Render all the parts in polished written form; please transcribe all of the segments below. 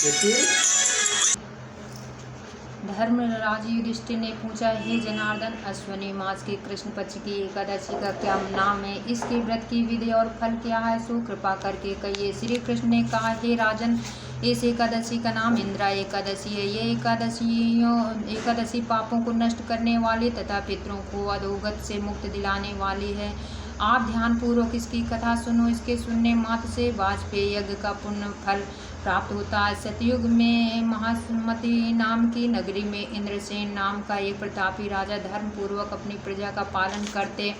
तो फिर धर्मराज युधिष्ठिर ने पूछा, हे जनार्दन, अश्विनी मास के कृष्ण पक्ष की एकादशी का क्या नाम है? इसके व्रत की विधि और फल क्या है? सो कृपा करके कहिए। श्री कृष्ण ने कहा, हे राजन, इस एकादशी का नाम इंद्रा एकादशी है। ये एकादशी पापों को नष्ट करने वाली तथा पितरों को अधोगत से मुक्त दिलाने वाली है। आप ध्यान पूर्वक इसकी कथा सुनो। इसके सुनने मात्र से वाजपेयी यज्ञ का पुण्य फल प्राप्त होता है। सतयुग में महासुमति नाम की नगरी में इंद्रसेन नाम का एक प्रतापी राजा धर्म पूर्वक अपनी प्रजा का पालन करते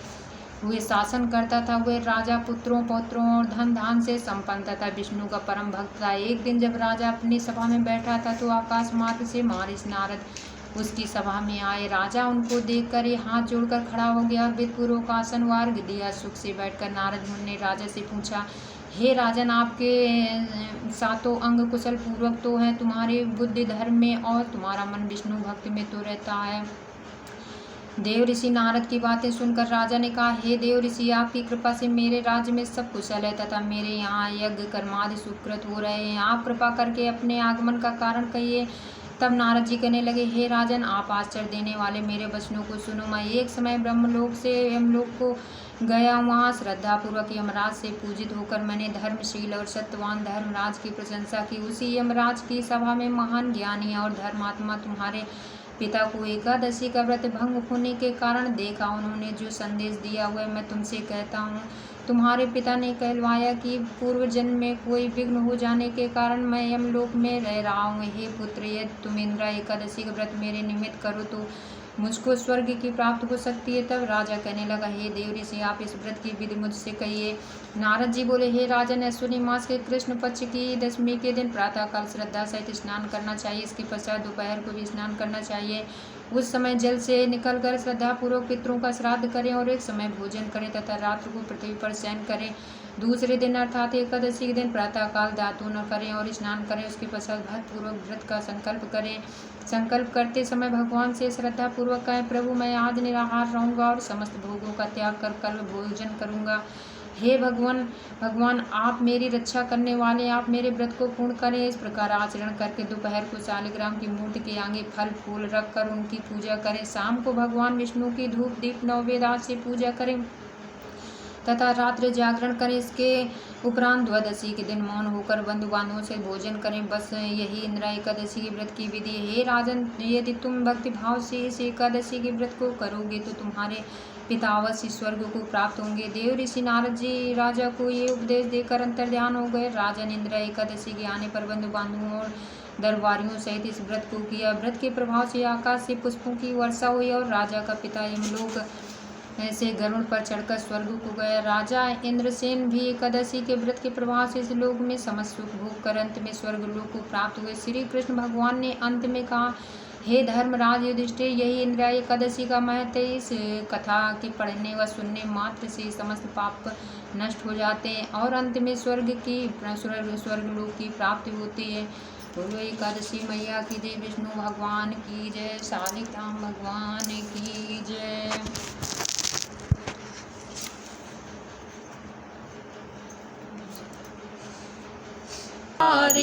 हुए शासन करता था। वह राजा पुत्रों पौत्रों और धन धान से संपन्न तथा विष्णु का परम भक्त था। एक दिन जब राजा अपनी सभा में बैठा था तो आकाश मार्ग से महर्षि नारद उसकी सभा में आए। राजा उनको देखकर हाथ जोड़कर खड़ा हो गया और विधिपूर्वक आसन वार्ग दिया। सुख से बैठकर नारद मुनि ने राजा से पूछा, हे राजन, आपके सातों अंग कुशल पूर्वक तो हैं, तुम्हारी बुद्धि धर्म में और तुम्हारा मन विष्णु भक्ति में तो रहता है। देव ऋषि नारद की बातें सुनकर राजा ने कहा, हे देव ऋषि, आपकी कृपा से मेरे राज्य में सब कुशल है तथा मेरे यहाँ यज्ञ कर्मादि सुकृत हो रहे हैं। आप कृपा करके अपने आगमन का कारण कहिए। तब नारद जी कहने लगे, हे राजन, आप आश्चर्य देने वाले मेरे वचनों को सुनो। मैं एक समय ब्रह्मलोक से यमलोक को गया। वहाँ श्रद्धापूर्वक यमराज से पूजित होकर मैंने धर्मशील और सत्यवान धर्मराज की प्रशंसा की। उसी यमराज की सभा में महान ज्ञानी और धर्मात्मा तुम्हारे पिता को एकादशी का व्रत भंग होने के कारण देखा। उन्होंने जो संदेश दिया वह मैं तुमसे कहता हूँ। तुम्हारे पिता ने कहलवाया कि पूर्व जन्म में कोई विघ्न हो जाने के कारण मैं यमलोक में रह रहा हूँ। हे पुत्र, यदि तुम इंद्रा एकादशी का व्रत मेरे निमित्त करो तो मुझको स्वर्ग की प्राप्त हो सकती है। तब राजा कहने लगा, हे देव ऋषि, आप इस व्रत की विधि मुझसे कहिए। नारद जी बोले, हे राजन, अश्विनी मास के कृष्ण पक्ष की दशमी के दिन प्रातःकाल श्रद्धा सहित स्नान करना चाहिए। इसके पश्चात दोपहर को भी स्नान करना चाहिए। उस समय जल से निकलकर श्रद्धापूर्वक पितरों का श्राद्ध करें और एक समय भोजन करें तथा रात्र को पृथ्वी पर शयन करें। दूसरे दिन अर्थात एकादशी के दिन प्रातःकाल दातून करें और स्नान करें। उसके पश्चात भक्तिपूर्वक व्रत का संकल्प करें। संकल्प करते समय भगवान से श्रद्धापूर्वक कहें, प्रभु, मैं आज निराहार रहूँगा और समस्त भोगों का त्याग कर कल भोजन करूँगा। हे भगवान, आप मेरी रक्षा करने वाले, आप मेरे व्रत को पूर्ण करें। इस प्रकार आचरण करके दोपहर को शालिग्राम की मूर्ति के आगे फल फूल रखकर उनकी पूजा करें। शाम को भगवान विष्णु की धूप दीप नववेद से पूजा करें तथा रात्रि जागरण करें। इसके उपरांत द्वादशी के दिन मौन होकर बंधु बांधवों से भोजन करें। बस यही इंद्रा एकादशी के व्रत की विधि है। हे राजन, यदि तुम भक्ति भाव से इस एकादशी के व्रत को करोगे तो तुम्हारे पिता अवश्य स्वर्ग को प्राप्त होंगे। देव ऋषि नारद जी राजा को ये उपदेश देकर अंतर्ध्यान हो गए। राजन, इंद्रा एकादशी के आने पर बंधु बांधवों और दरबारियों सहित इस व्रत को किया। व्रत के प्रभाव से आकाश से पुष्पों की वर्षा हुई और राजा का पिता यमलोक ऐसे गरुड़ पर चढ़कर स्वर्ग को गया। राजा इंद्रसेन भी एकादशी के व्रत के प्रभाव से इस लोक में समस्त सुख भोग कर अंत में स्वर्ग लोक को प्राप्त हुए। श्री कृष्ण भगवान ने अंत में कहा, हे धर्मराज युधिष्ठिर, यही इंद्रा एकादशी का महत्व है। इस कथा के पढ़ने व सुनने मात्र से समस्त पाप नष्ट हो जाते हैं और अंत में स्वर्ग लोक की प्राप्ति होती है। बोलो एकादशी मैया की जय, विष्णु भगवान की जय, शालिग्राम भगवान की जय। हरे